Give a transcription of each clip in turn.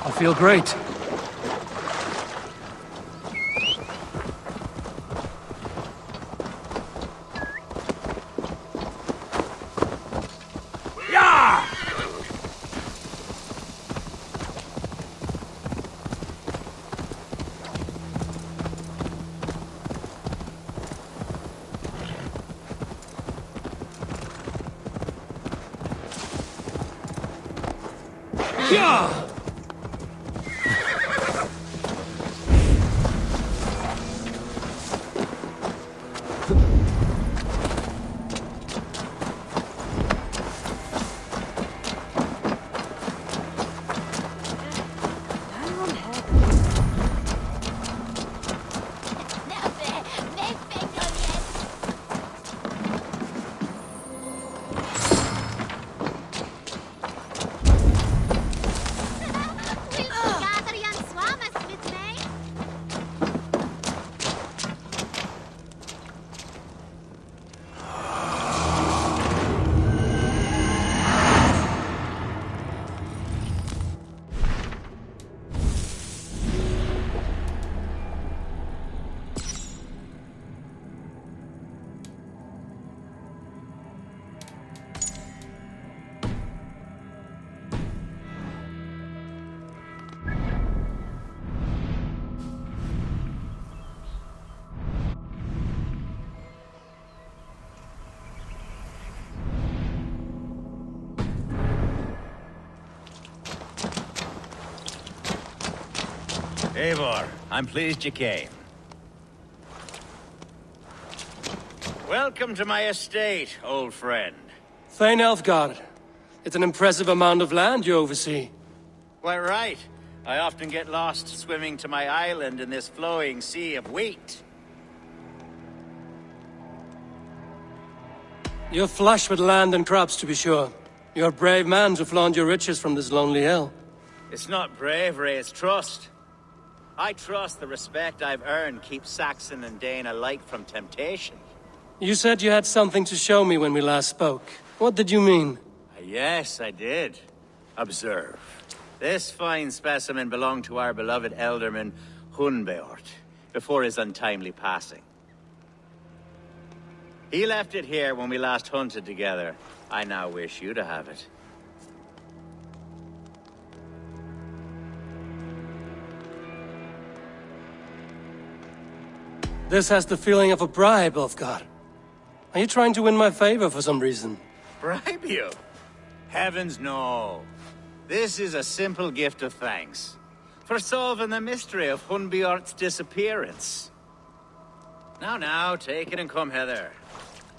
I feel great. Yeah! Eivor, I'm pleased you came. Welcome to my estate, old friend. Thane Elfgard. It's an impressive amount of land you oversee. Quite right. I often get lost swimming to my island in this flowing sea of wheat. You're flush with land and crops, to be sure. You're a brave man to flaunt your riches from this lonely hill. It's not bravery, it's trust. I trust the respect I've earned keeps Saxon and Dane alike from temptation. You said you had something to show me when we last spoke. What did you mean? Yes, I did. Observe. This fine specimen belonged to our beloved elderman, Hunbeort, before his untimely passing. He left it here when we last hunted together. I now wish you to have it. This has the feeling of a bribe, Ulfgar. Are you trying to win my favor for some reason? Bribe you? Heavens no. This is a simple gift of thanks for solving the mystery of Hunbeort's disappearance. Now, take it and come hither.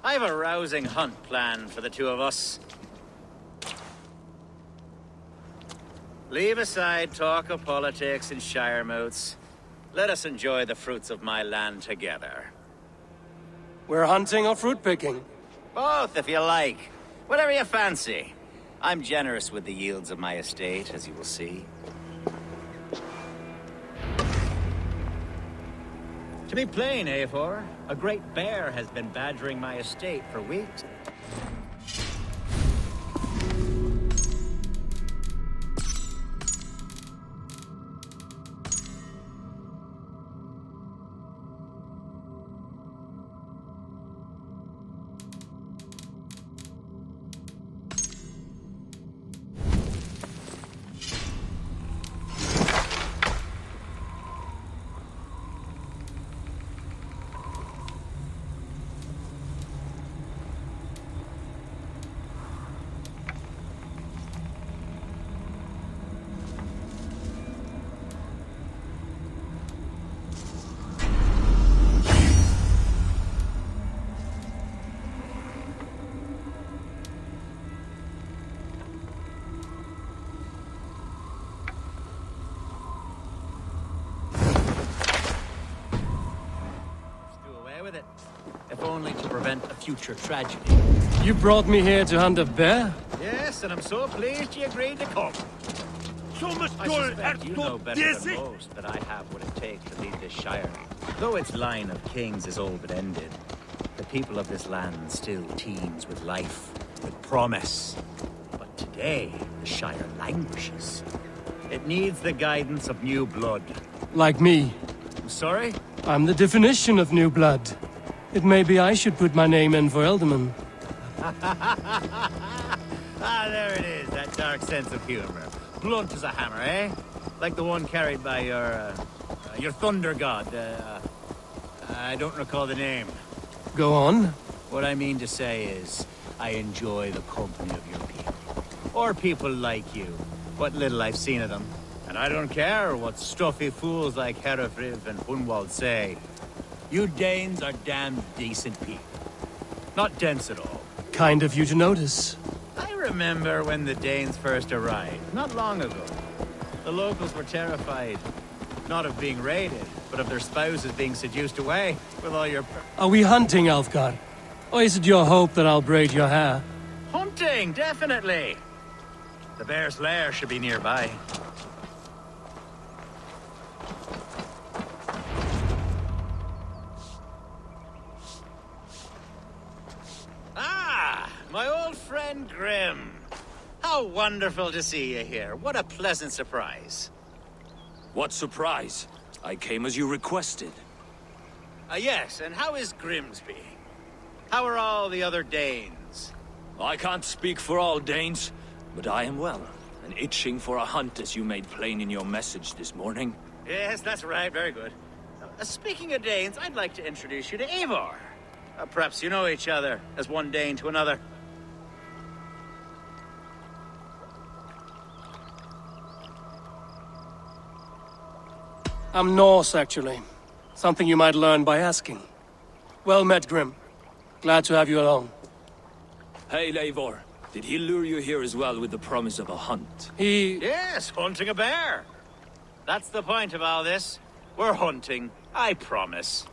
I have a rousing hunt planned for the two of us. Leave aside talk of politics and shire moots. Let us enjoy the fruits of my land together. We're hunting or fruit picking? Both, if you like. Whatever you fancy. I'm generous with the yields of my estate, as you will see. To be plain, Eivor, a great bear has been badgering my estate for weeks. With it, if only to prevent a future tragedy. You brought me here to hunt a bear? Yes, and I'm so pleased you agreed to come. I suspect you know better than most that I have what it takes to lead this shire. Though its line of kings is all but ended, the people of this land still teems with life, with promise. But today, the shire languishes. It needs the guidance of new blood. Like me. I'm sorry? I'm the definition of new blood. It may be I should put my name in for Elderman. Ah, there it is, that dark sense of humor. Blunt as a hammer, eh? Like the one carried by your thunder god. I don't recall the name. Go on. What I mean to say is, I enjoy the company of your people. Or people like you. What little I've seen of them. And I don't care what stuffy fools like Herefriv and Hunwald say. You Danes are damn decent people. Not dense at all. Kind of you to notice. I remember when the Danes first arrived, not long ago. The locals were terrified. Not of being raided, but of their spouses being seduced away with all your... Are we hunting, Alfgar? Or is it your hope that I'll braid your hair? Hunting, definitely! The bear's lair should be nearby. My old friend Grim. How wonderful to see you here. What a pleasant surprise. What surprise? I came as you requested. Yes, and how is Grimsby? How are all the other Danes? I can't speak for all Danes, but I am well, and itching for a hunt as you made plain in your message this morning. Yes, that's right. Very good. Speaking of Danes, I'd like to introduce you to Eivor. Perhaps you know each other, as one Dane to another. I'm Norse, actually. Something you might learn by asking. Well met, Grim. Glad to have you along. Hey, Eivor. Did he lure you here as well with the promise of a hunt? Yes, hunting a bear. That's the point of all this. We're hunting, I promise.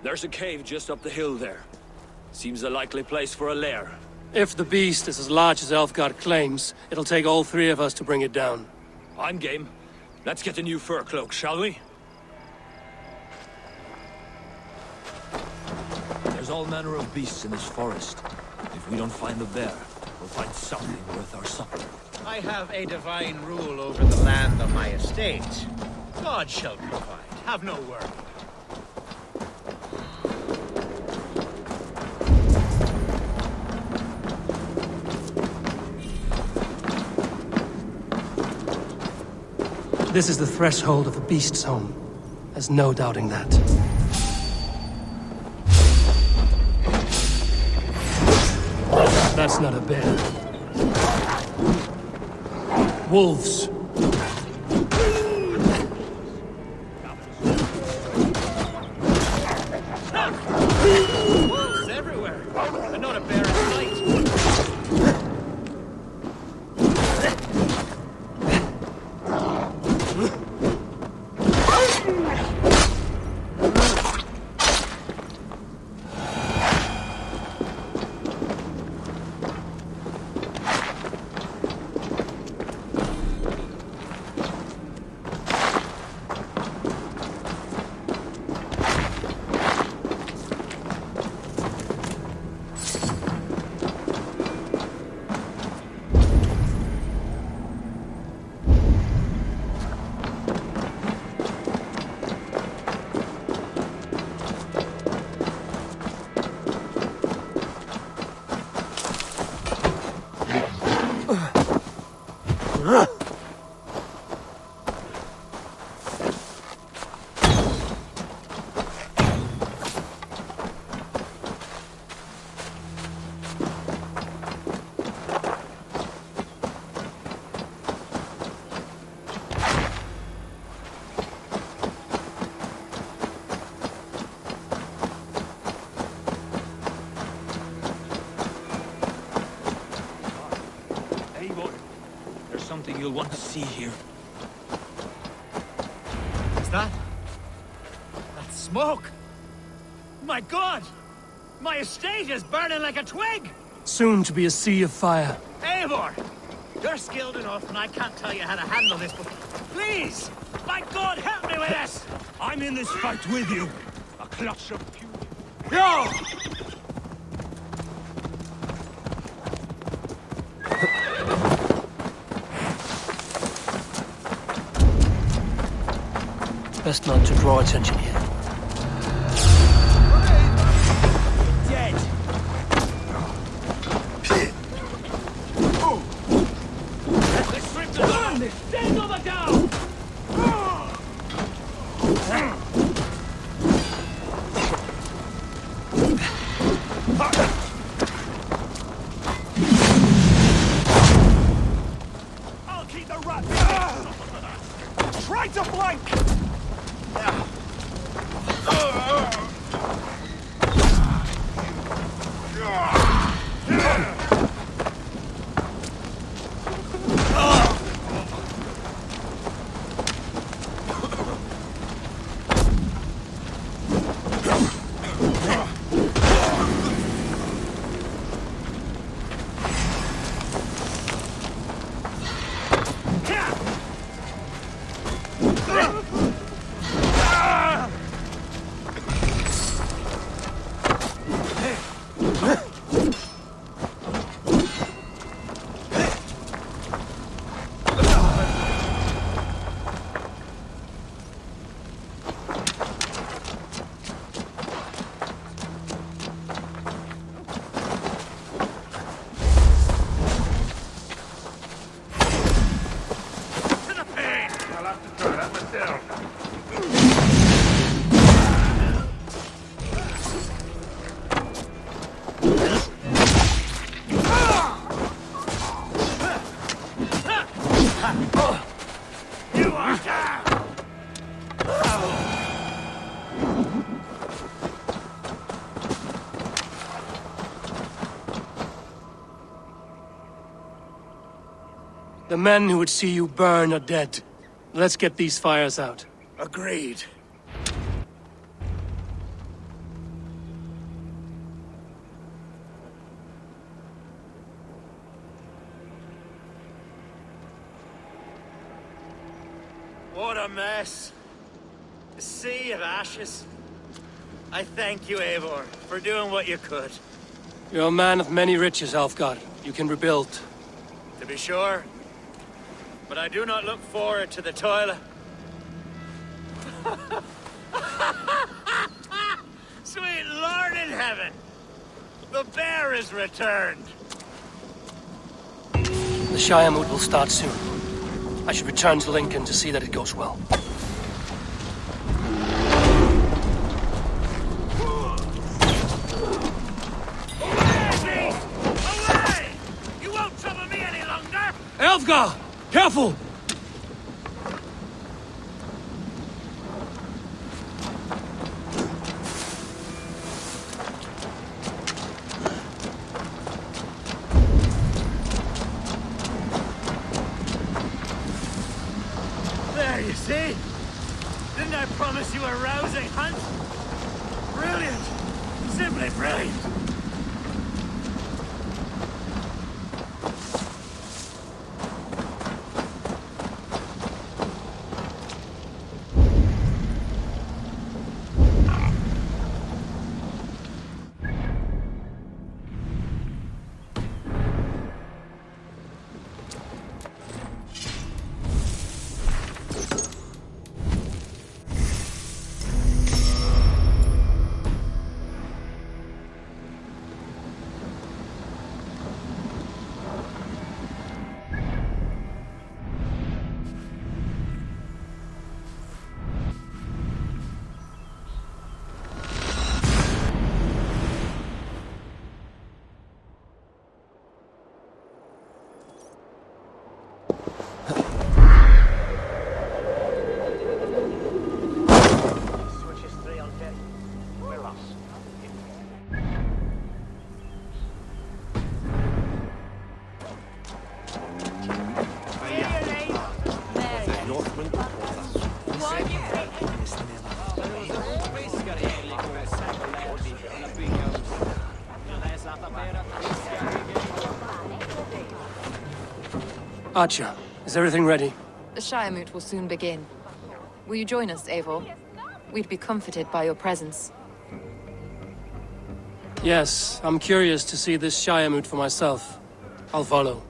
There's a cave just up the hill there. Seems a likely place for a lair. If the beast is as large as Elfgard claims, it'll take all three of us to bring it down. I'm game. Let's get a new fur cloak, shall we? There's all manner of beasts in this forest. If we don't find the bear, we'll find something worth our supper. I have a divine rule over the land on my estate. God shall provide. Have no worry. This is the threshold of the beast's home. There's no doubting that. That's not a bear. Wolves. Wolves everywhere, and not a bear in sight. something you'll want to see here. What's that? That's smoke! My God! My estate is burning like a twig! Soon to be a sea of fire. Eivor! You're skilled enough and I can't tell you how to handle this, but please! My God, help me with this! I'm in this fight with you. A clutch of pure... Best not to draw attention here. Dead! Let's rip the gun! Stand over down! I'll keep the rat! Try to flank! The men who would see you burn are dead. Let's get these fires out. Agreed. What a mess. A sea of ashes. I thank you, Eivor, for doing what you could. You're a man of many riches, Alfgard. You can rebuild. To be sure. But I do not look forward to the toil. Sweet Lord in heaven! The bear is returned! The Shiremoot will start soon. I should return to Lincoln to see that it goes well. Away, beast! Away! You won't trouble me any longer! Elfgar! Careful! There, you see? Didn't I promise you a rousing hunt? Brilliant! Simply brilliant! Northmen before Archer, is everything ready? The Shiremoot will soon begin. Will you join us, Eivor? We'd be comforted by your presence. Yes, I'm curious to see this Shiremoot for myself. I'll follow.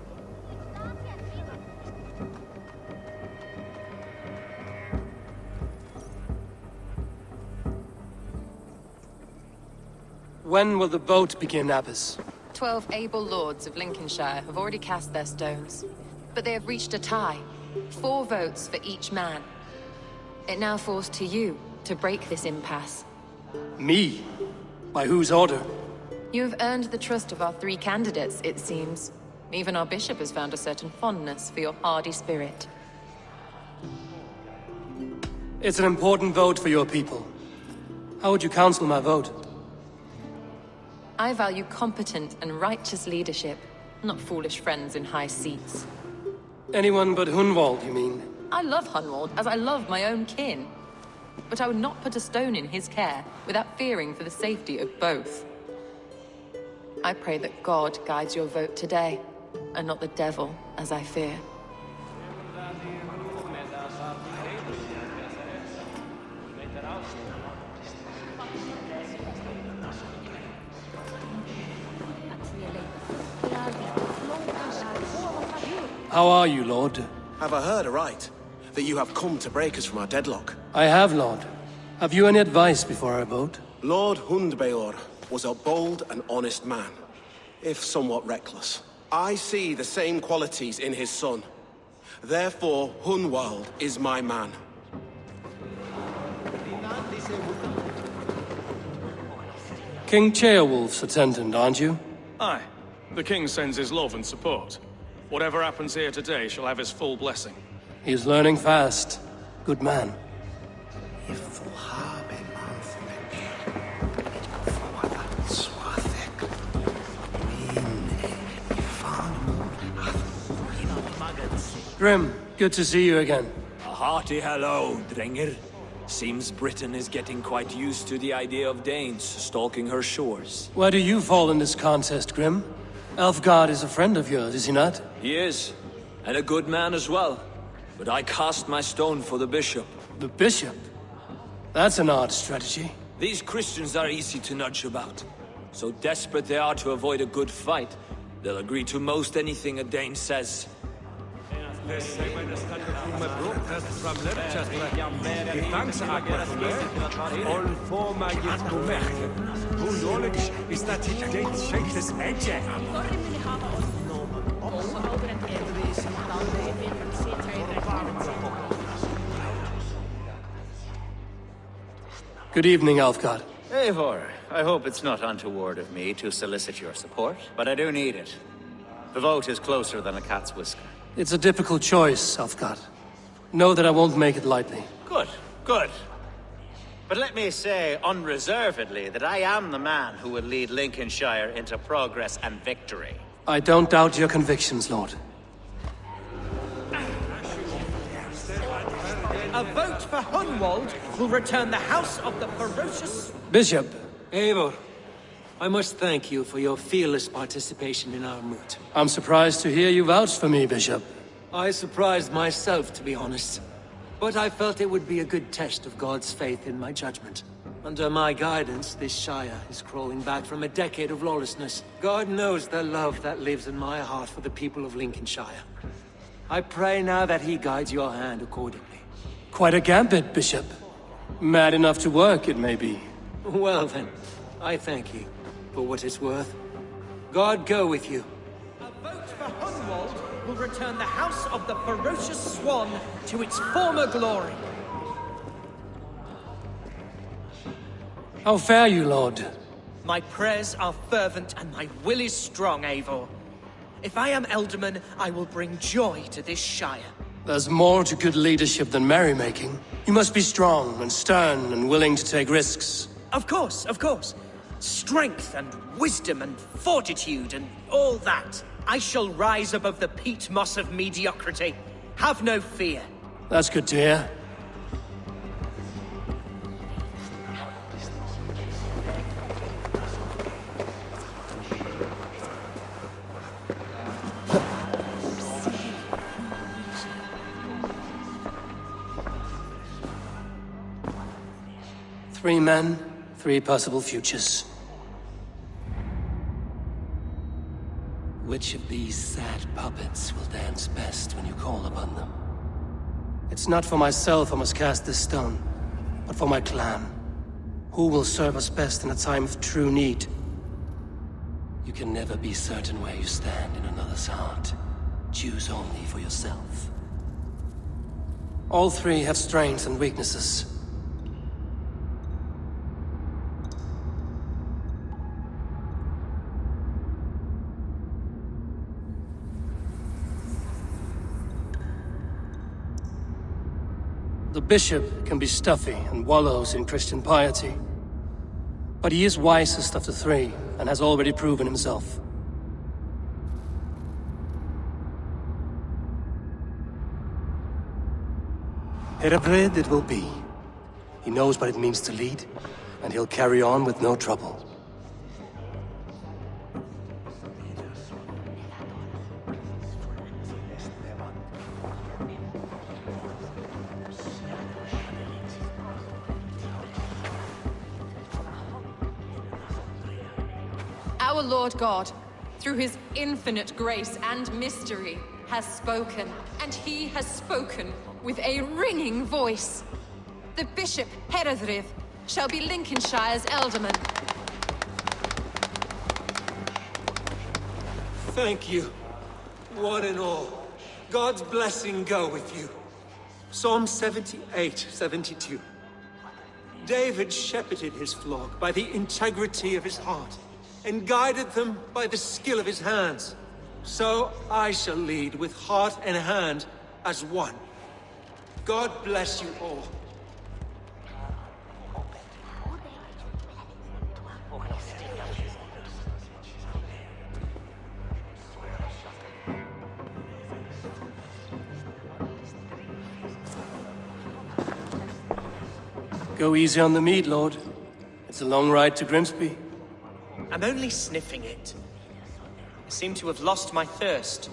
When will the vote begin, Abbess? 12 able lords of Lincolnshire have already cast their stones, but they have reached a tie. 4 votes for each man. It now falls to you to break this impasse. Me? By whose order? You have earned the trust of our 3 candidates, it seems. Even our bishop has found a certain fondness for your hardy spirit. It's an important vote for your people. How would you counsel my vote? I value competent and righteous leadership, not foolish friends in high seats. Anyone but Hunwald, you mean? I love Hunwald as I love my own kin. But I would not put a stone in his care without fearing for the safety of both. I pray that God guides your vote today, and not the devil, as I fear. How are you, Lord? Have I heard aright that you have come to break us from our deadlock? I have, Lord. Have you any advice before I vote? Lord Hundbeor was a bold and honest man, if somewhat reckless. I see the same qualities in his son. Therefore, Hunwald is my man. King Ceolwulf's attendant, aren't you? Aye. The king sends his love and support. Whatever happens here today shall have his full blessing. He's learning fast. Good man. Grim, good to see you again. A hearty hello, Drenger. Seems Britain is getting quite used to the idea of Danes stalking her shores. Where do you fall in this contest, Grim? Elfgard is a friend of yours, is he not? He is, and a good man as well. But I cast my stone for the bishop. The bishop? That's an odd strategy. These Christians are easy to nudge about. So desperate they are to avoid a good fight, they'll agree to most anything a Dane says. Good evening, Alfgard. Eivor, I hope it's not untoward of me to solicit your support, but I do need it. The vote is closer than a cat's whisker. It's a difficult choice, Alfgard. Know that I won't make it lightly. Good, good. But let me say unreservedly that I am the man who will lead Lincolnshire into progress and victory. I don't doubt your convictions, Lord. A vote for Hunwald will return the House of the Ferocious... Bishop, Eivor, I must thank you for your fearless participation in our moot. I'm surprised to hear you vouch for me, Bishop. I surprised myself, to be honest. But I felt it would be a good test of God's faith in my judgment. Under my guidance, this Shire is crawling back from a decade of lawlessness. God knows the love that lives in my heart for the people of Lincolnshire. I pray now that he guides your hand accordingly. Quite a gambit, Bishop. Mad enough to work, it may be. Well then, I thank you for what it's worth. God go with you. A vote for Hunwald will return the House of the Ferocious Swan to its former glory. How fare you, Lord? My prayers are fervent and my will is strong, Eivor. If I am Elderman, I will bring joy to this Shire. There's more to good leadership than merrymaking. You must be strong and stern and willing to take risks. Of course, of course. Strength and wisdom and fortitude and all that. I shall rise above the peat moss of mediocrity. Have no fear. That's good to hear. Three men, three possible futures. Which of these sad puppets will dance best when you call upon them? It's not for myself I must cast this stone, but for my clan. Who will serve us best in a time of true need? You can never be certain where you stand in another's heart. Choose only for yourself. All three have strengths and weaknesses. The bishop can be stuffy and wallows in Christian piety. But he is wisest of the three, and has already proven himself. Herabred it will be. He knows what it means to lead, and he'll carry on with no trouble. Our Lord God, through his infinite grace and mystery, has spoken, and he has spoken with a ringing voice. The Bishop Heredrith shall be Lincolnshire's Elderman. Thank you, one and all. God's blessing go with you. Psalm 78, 72. David shepherded his flock by the integrity of his heart, and guided them by the skill of his hands. So I shall lead with heart and hand as one. God bless you all. Go easy on the meat, Lord. It's a long ride to Grimsby. I'm only sniffing it. I seem to have lost my thirst.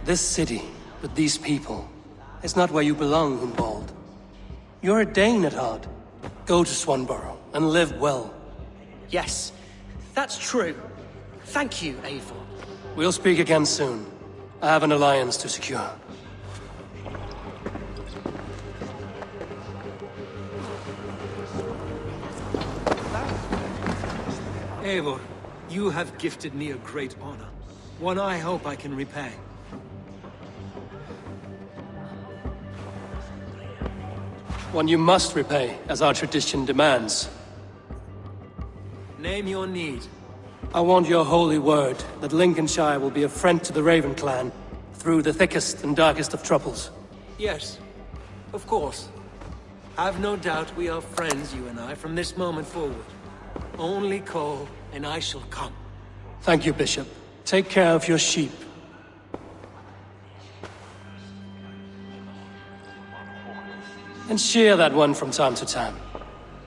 This city, with these people, is not where you belong, Humbald. You're a Dane at heart. Go to Swanborough and live well. Yes, that's true. Thank you, Eivor. We'll speak again soon. I have an alliance to secure. Eivor, you have gifted me a great honor. One I hope I can repay. One you must repay, as our tradition demands. Name your need. I want your holy word that Lincolnshire will be a friend to the Raven clan through the thickest and darkest of troubles. Yes, of course. Have no doubt we are friends, you and I, from this moment forward. Only call, and I shall come. Thank you, Bishop. Take care of your sheep. And shear that one from time to time,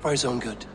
for his own good.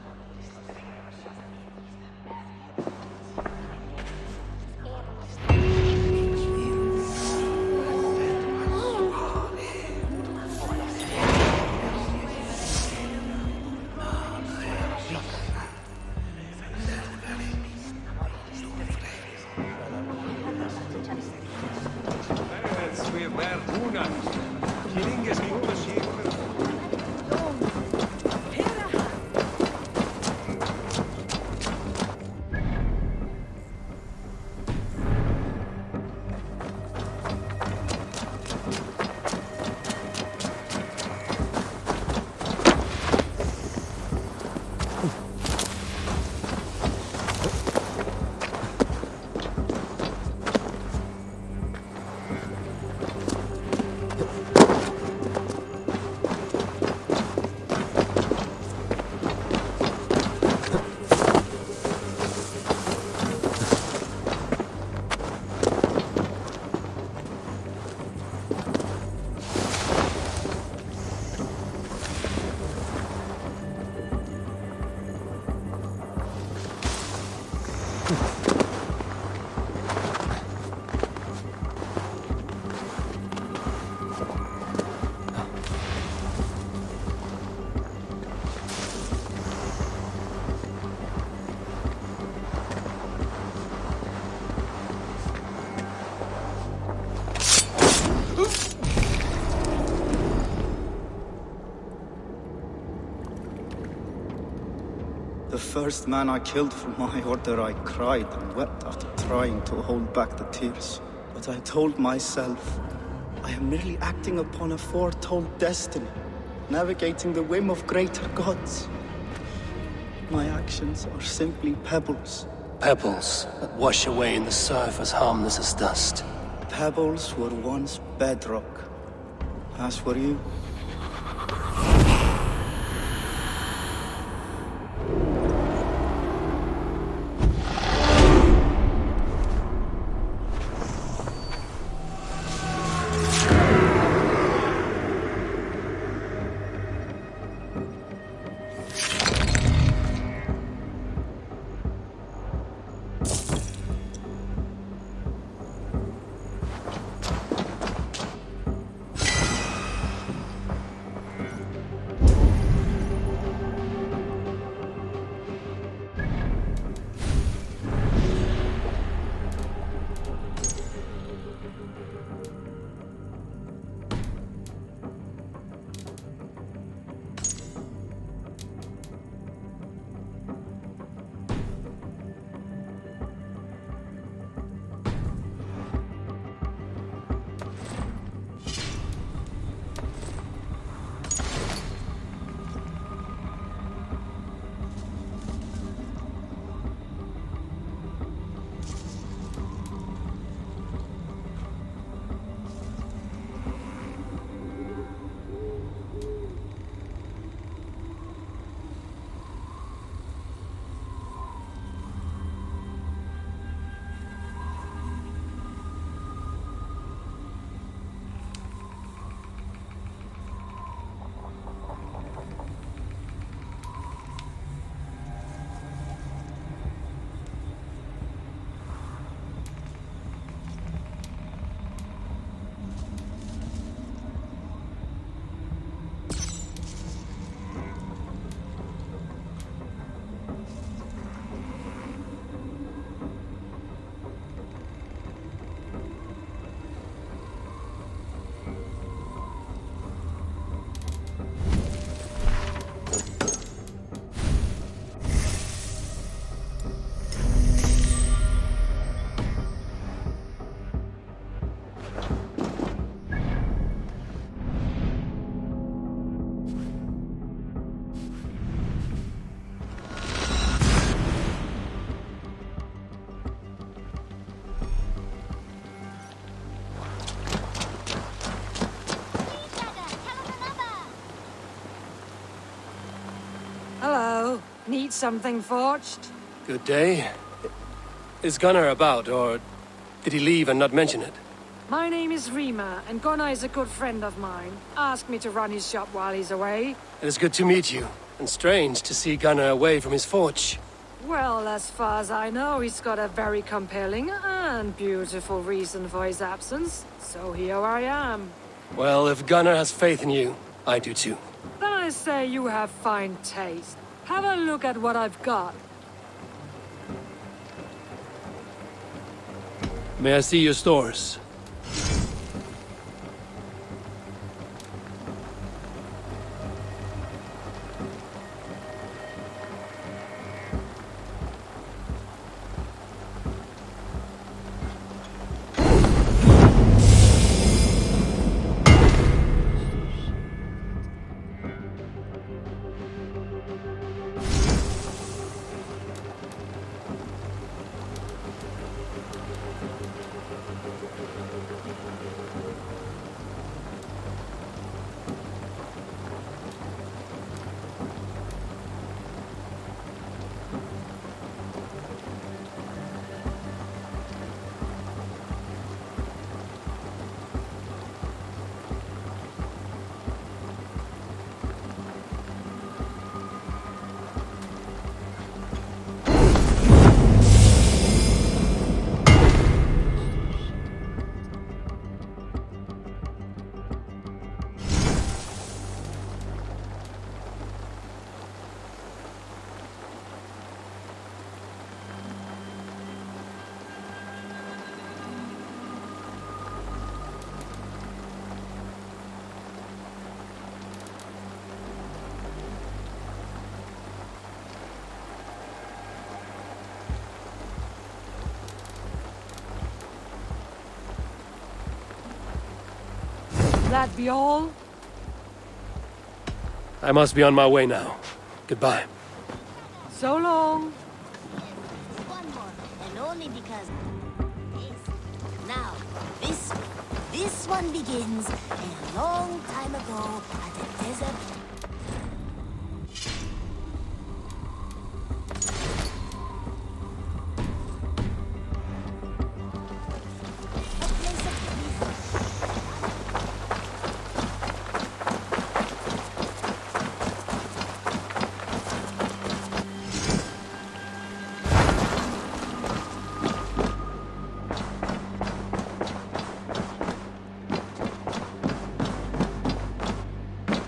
first man I killed for my order, I cried and wept after trying to hold back the tears. But I told myself, I am merely acting upon a foretold destiny, navigating the whim of greater gods. My actions are simply pebbles. Pebbles that wash away in the surf as harmless as dust. Pebbles were once bedrock, as were you. Hello. Need something forged? Good day. Is Gunnar about, or did he leave and not mention it? My name is Rima, and Gunnar is a good friend of mine. Asked me to run his shop while he's away. It is good to meet you, and strange to see Gunnar away from his forge. Well, as far as I know, he's got a very compelling and beautiful reason for his absence. So here I am. Well, if Gunnar has faith in you, I do too. Then I say you have fine taste. Have a look at what I've got. May I see your stores? That be all? I must be on my way now. Goodbye. So long. One more, and only because this. Now, this one begins a long time ago at a desert.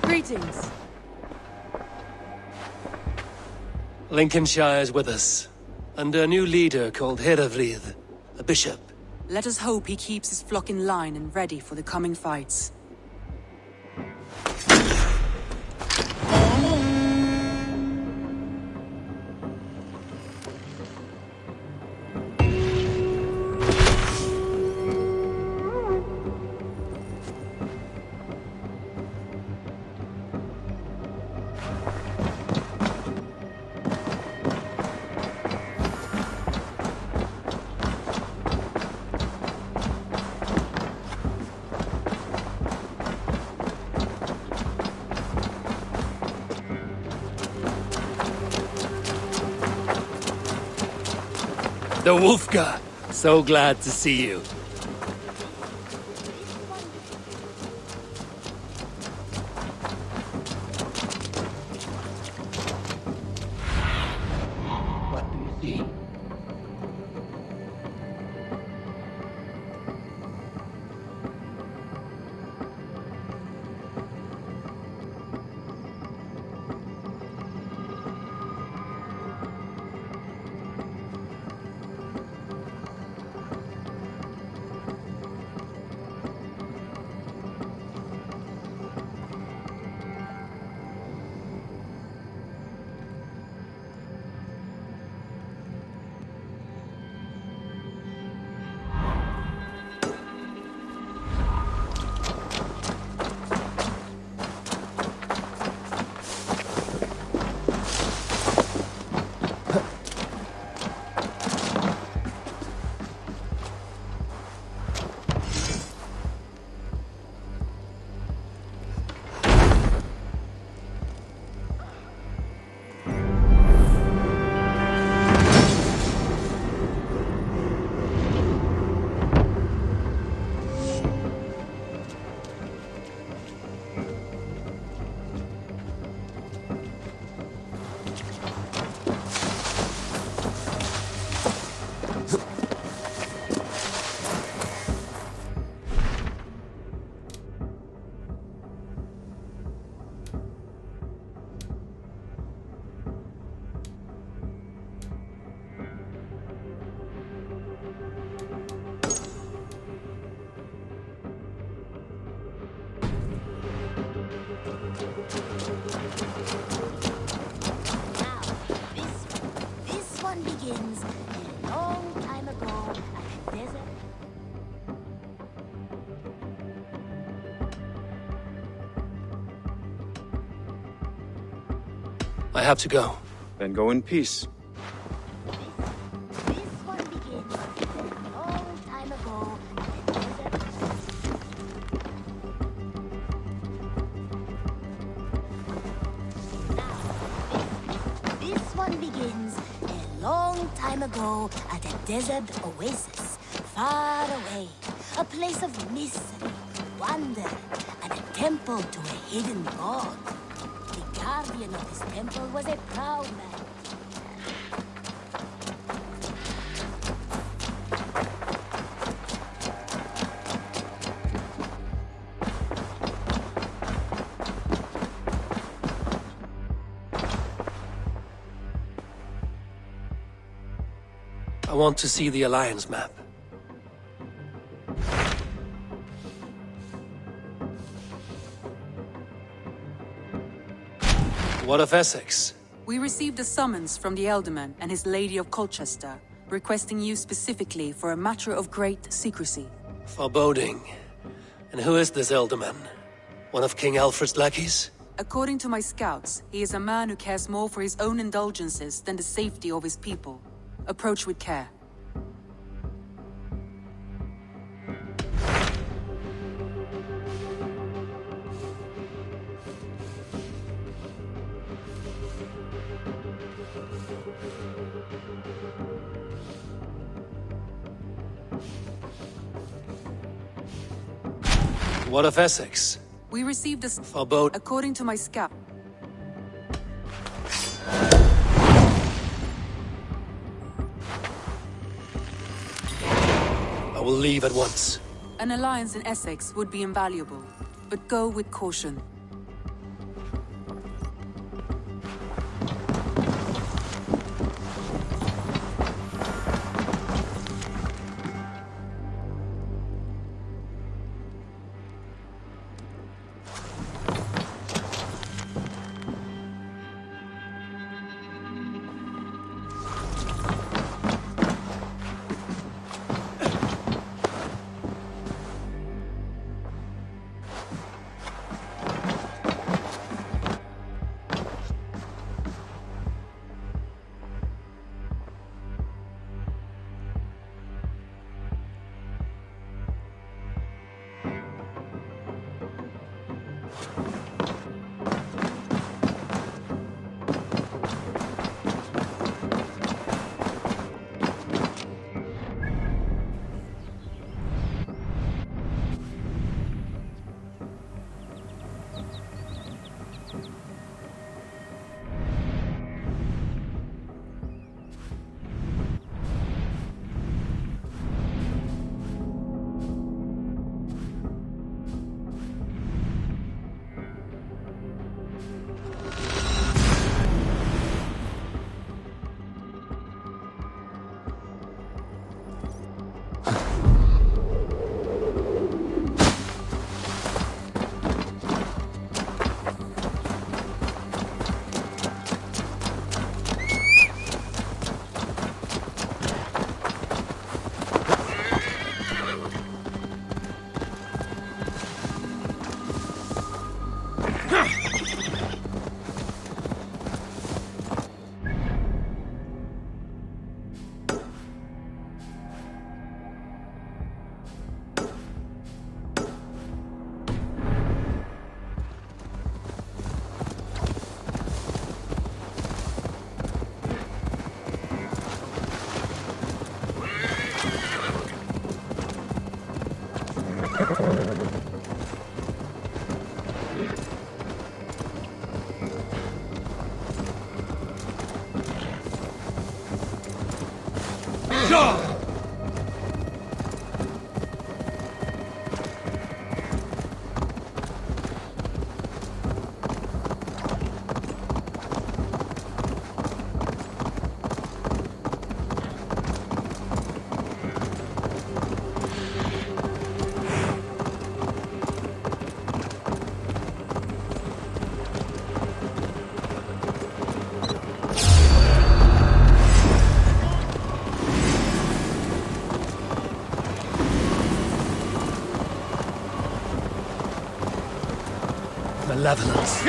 Greetings. Lincolnshire is with us, under a new leader called Herefrith, a bishop. Let us hope he keeps his flock in line and ready for the coming fights. The Wolfgar! So glad to see you. What do you see? This one begins a long time ago at a desert. I have to go. Then go in peace. This one begins a long time ago at a desert. This one begins a long time ago at a desert oasis, far away. A place of mystery, wonder, and a temple to a hidden god. The guardian of this temple was a proud man. I want to see the Alliance map. What of Essex? We received a summons from the Elderman and his Lady of Colchester, requesting you specifically for a matter of great secrecy. Foreboding. And who is this Elderman? One of King Alfred's lackeys? According to my scouts, he is a man who cares more for his own indulgences than the safety of his people. Approach with care. What of Essex? We received a... Forebode. According to my scout... I will leave at once. An alliance in Essex would be invaluable, but go with caution. Malevolence.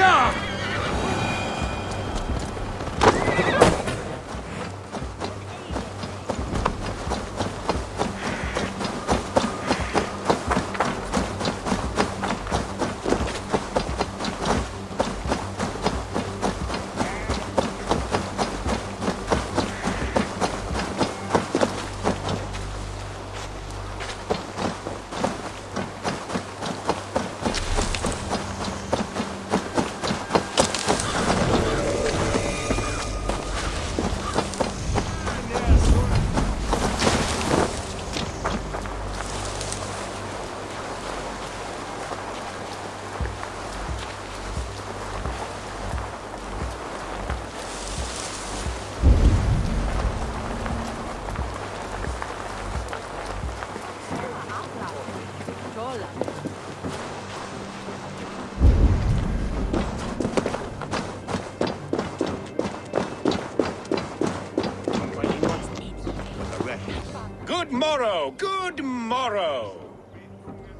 Good morrow! Good morrow!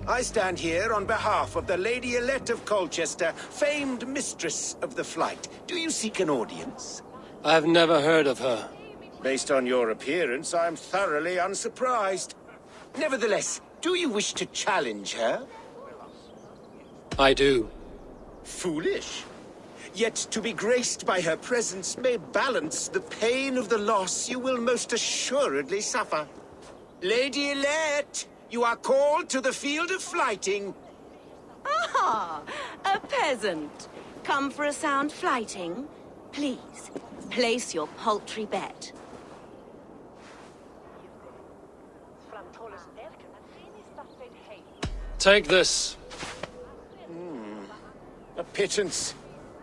I stand here on behalf of the Lady Elette of Colchester, famed mistress of the flight. Do you seek an audience? I've never heard of her. Based on your appearance, I'm thoroughly unsurprised. Nevertheless, do you wish to challenge her? I do. Foolish. Yet to be graced by her presence may balance the pain of the loss you will most assuredly suffer. Lady Elette, you are called to the field of flighting. Ah, a peasant. Come for a sound flighting? Please, place your paltry bet. Take this. A pittance.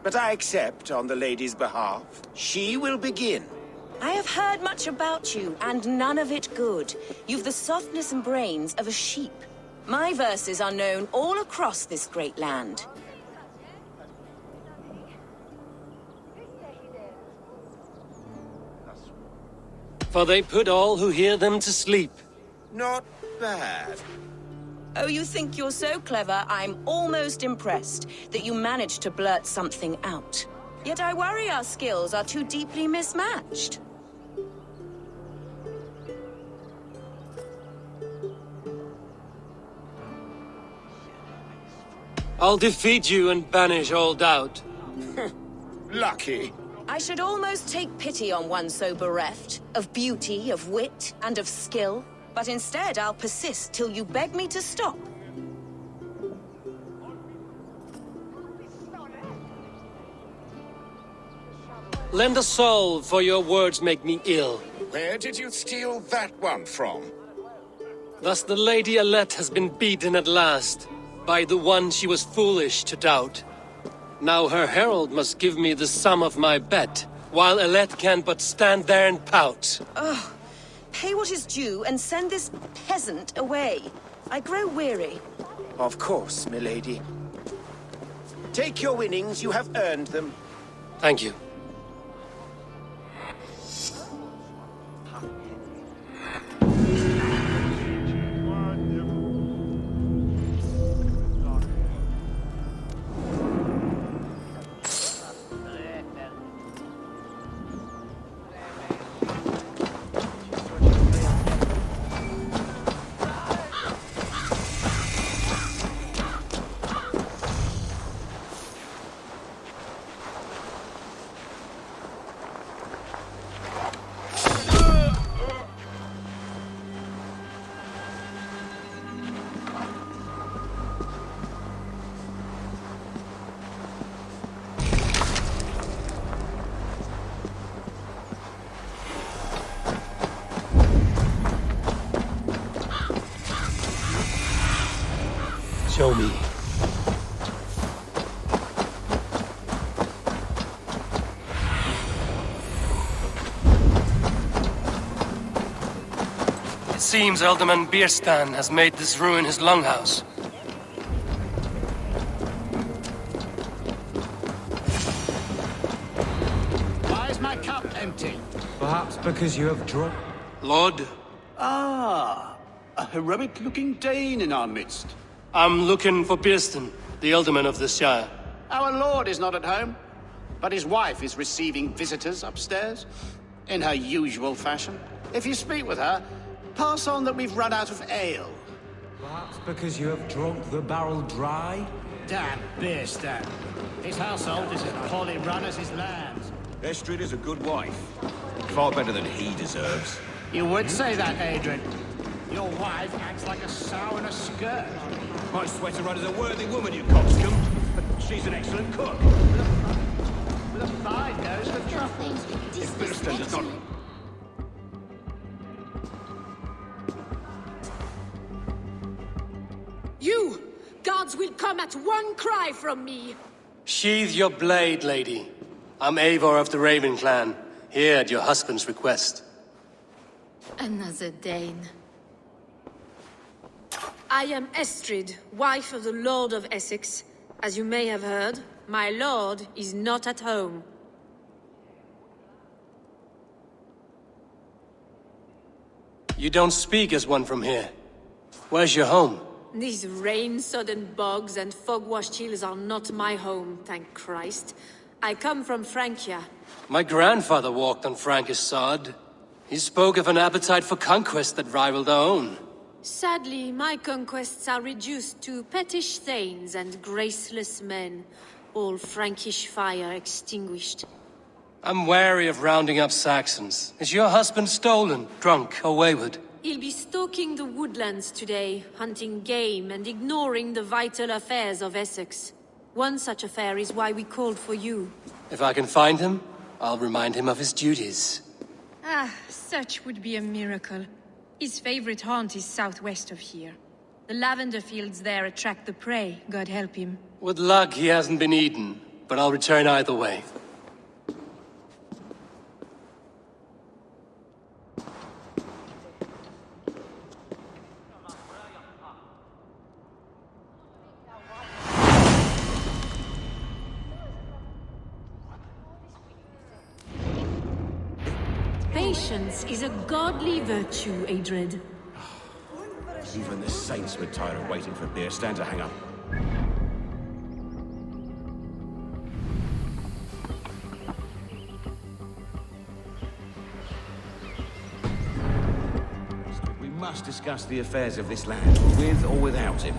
But I accept on the lady's behalf. She will begin. I have heard much about you, and none of it good. You've the softness and brains of a sheep. My verses are known all across this great land. For they put all who hear them to sleep. Not bad. Oh, you think you're so clever, I'm almost impressed that you managed to blurt something out. Yet I worry our skills are too deeply mismatched. I'll defeat you and banish all doubt. Lucky. I should almost take pity on one so bereft, of beauty, of wit, and of skill. But instead, I'll persist till you beg me to stop. Lend a soul, for your words make me ill. Where did you steal that one from? Thus the Lady Elette has been beaten at last, by the one she was foolish to doubt. Now her herald must give me the sum of my bet, while Elette can but stand there and pout. Ugh. Pay what is due and send this peasant away. I grow weary. Of course, milady. Take your winnings, you have earned them. Thank you. Show me. It seems Alderman Bierstan has made this ruin his longhouse. Why is my cup empty? Perhaps because you have drunk. Lord? Ah, a heroic-looking Dane in our midst. I'm looking for Bierstan, the Alderman of the Shire. Our lord is not at home, but his wife is receiving visitors upstairs, in her usual fashion. If you speak with her, pass on that we've run out of ale. Perhaps because you have drunk the barrel dry? Damn Bierstan. His household is as poorly run as his lands. Estrid is a good wife. Far better than he deserves. You would say that, Adrian. Your wife acts like a sow in a skirt. I swear to run as a worthy woman, you coxcomb. But she's an excellent cook. With a fine nose for truffles. If Bierstan does not... You! Gods will come at one cry from me! Sheathe your blade, lady. I'm Eivor of the Raven Clan, here at your husband's request. Another Dane. I am Estrid, wife of the Lord of Essex. As you may have heard, my lord is not at home. You don't speak as one from here. Where's your home? These rain-sodden bogs and fog-washed hills are not my home, thank Christ. I come from Francia. My grandfather walked on Frankish sod. He spoke of an appetite for conquest that rivaled our own. Sadly, my conquests are reduced to pettish thanes and graceless men, all Frankish fire extinguished. I'm wary of rounding up Saxons. Is your husband stolen, drunk, or wayward? He'll be stalking the woodlands today, hunting game and ignoring the vital affairs of Essex. One such affair is why we called for you. If I can find him, I'll remind him of his duties. Ah, such would be a miracle. His favorite haunt is southwest of here. The lavender fields there attract the prey, God help him. With luck, he hasn't been eaten, but I'll return either way. Patience is a godly virtue, Adred. Even the saints were tired of waiting for beer. Stand to hang up. We must discuss the affairs of this land, with or without him.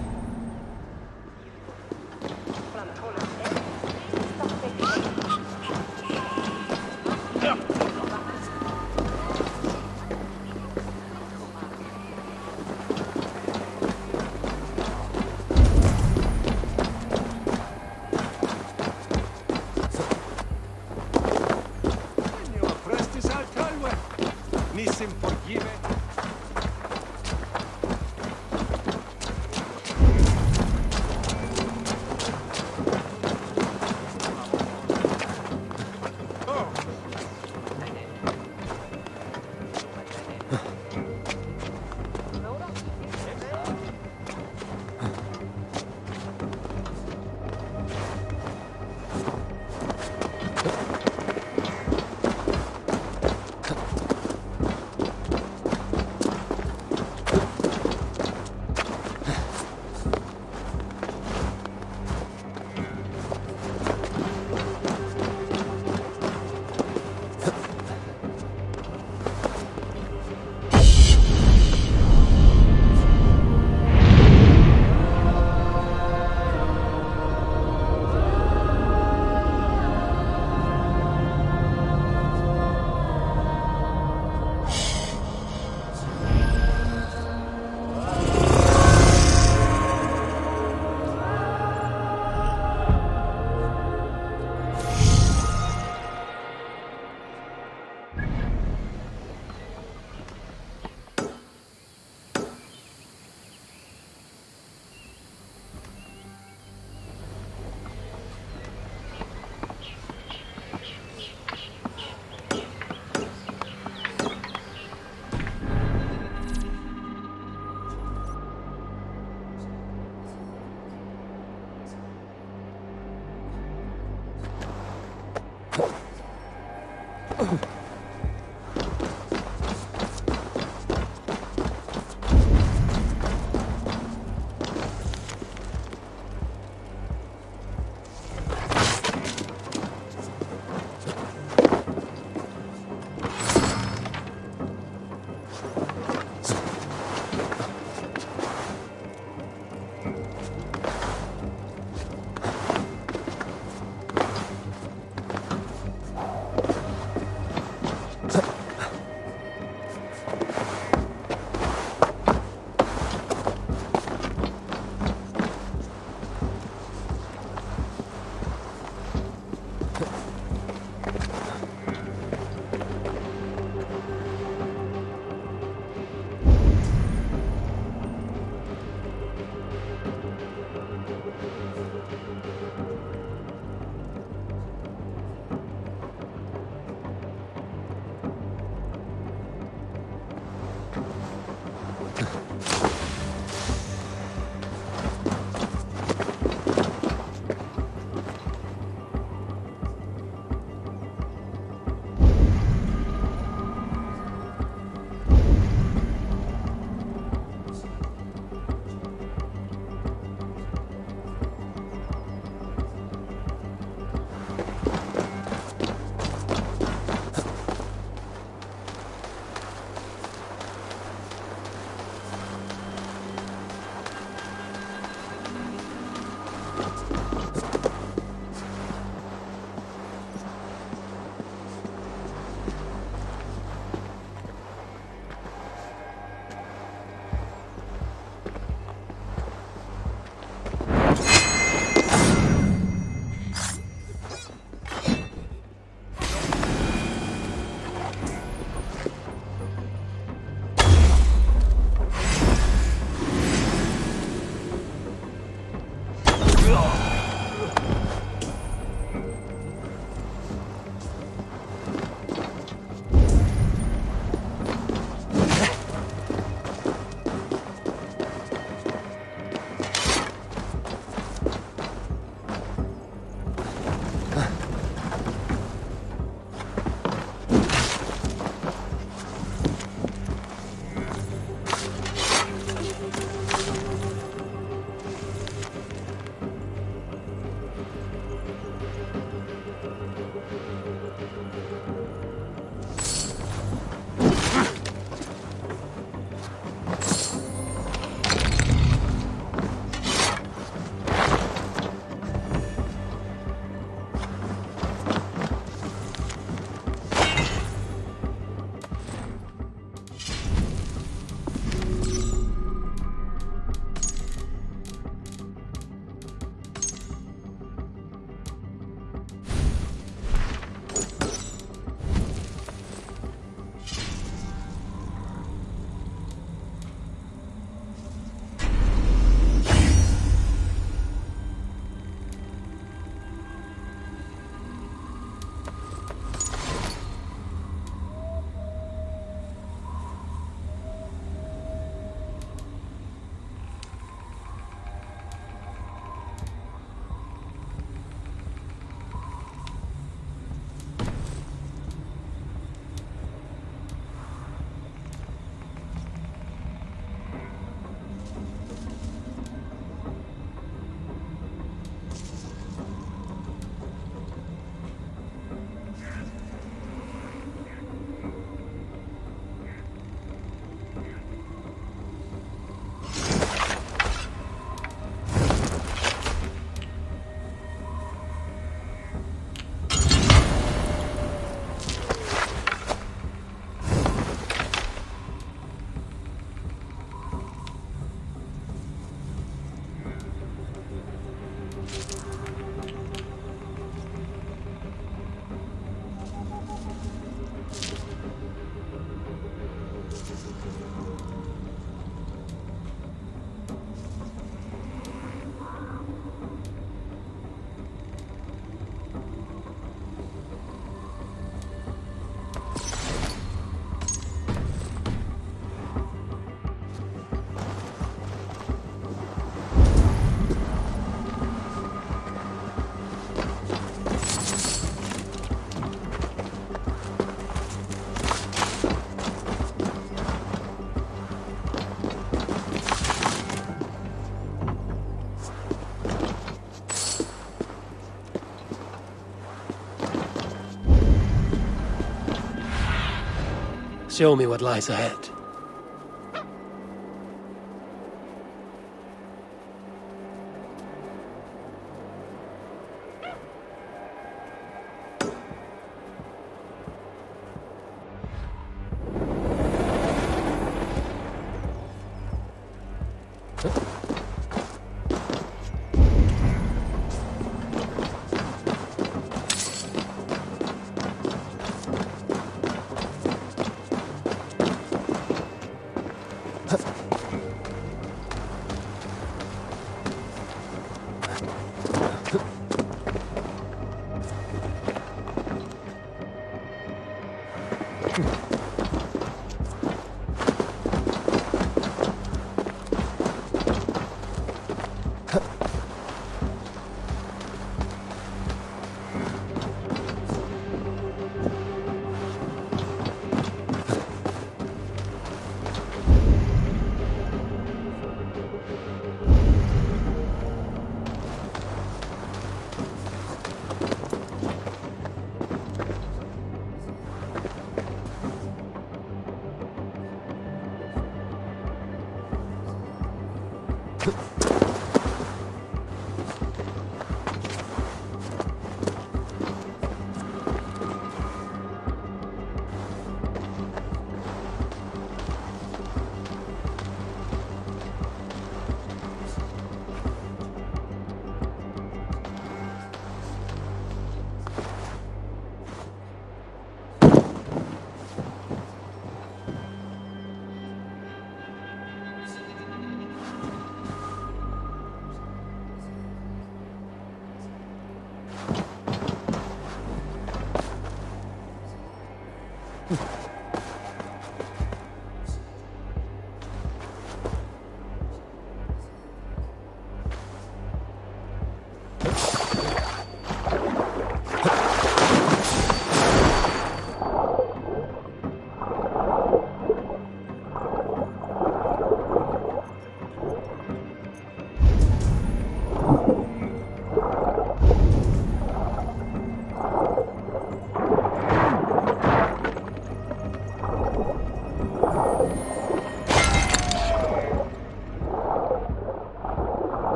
Show me what lies ahead.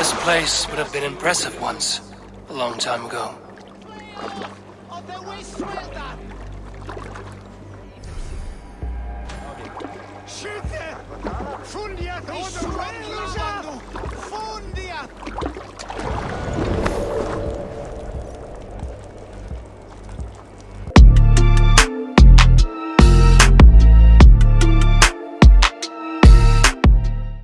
This place would have been impressive once, a long time ago. Schütte! Fundia,